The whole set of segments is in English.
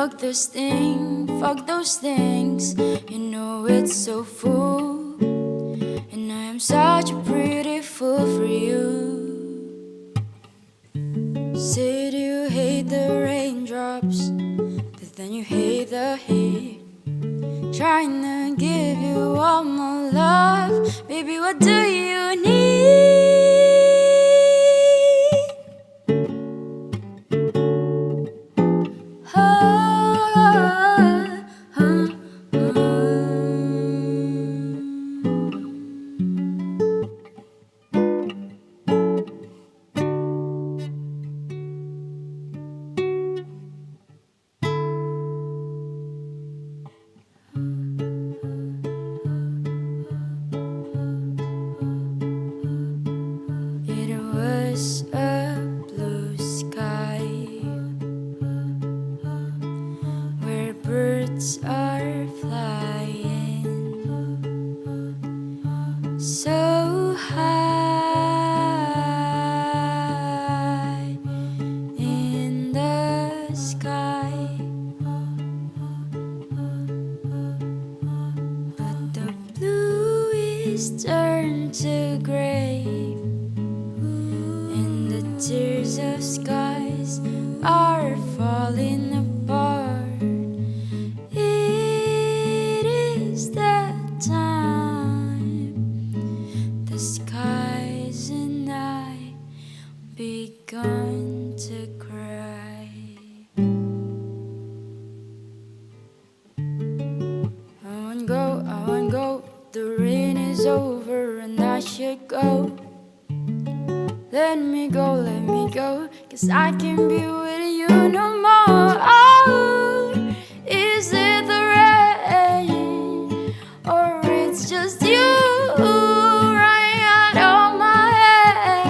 Fuck this thing, fuck those things. You know it's so full, and I am such a pretty fool for you. Said you hate the raindrops, but then you hate the heat. Trying to give you all my love, baby, what do you need? Turn to gray, and the tears of skies are falling apart. It is that time. The skies and I begun to cry. I won't go. The rain is over and I should go. Let me go, 'cause I can't be with you no more. Oh, is it the rain, or it's just you running out of my head?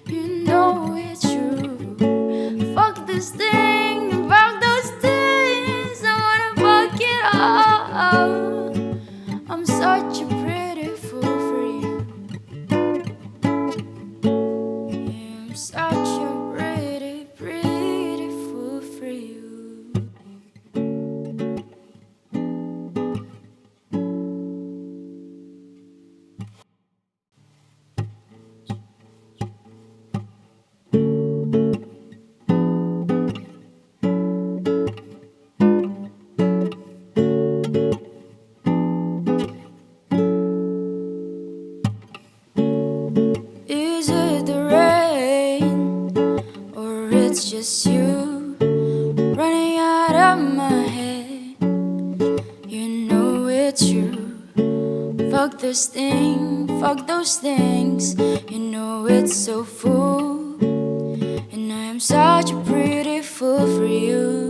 You know it's true. Fuck this thing, fuck those things. I wanna fuck it all. I'm such a pretty fool for you. Yeah, I'm such a pretty, pretty fool for you. Just you running out of my head. You know it's true. Fuck this thing, fuck those things. You know it's so full, and I am such a pretty fool for you.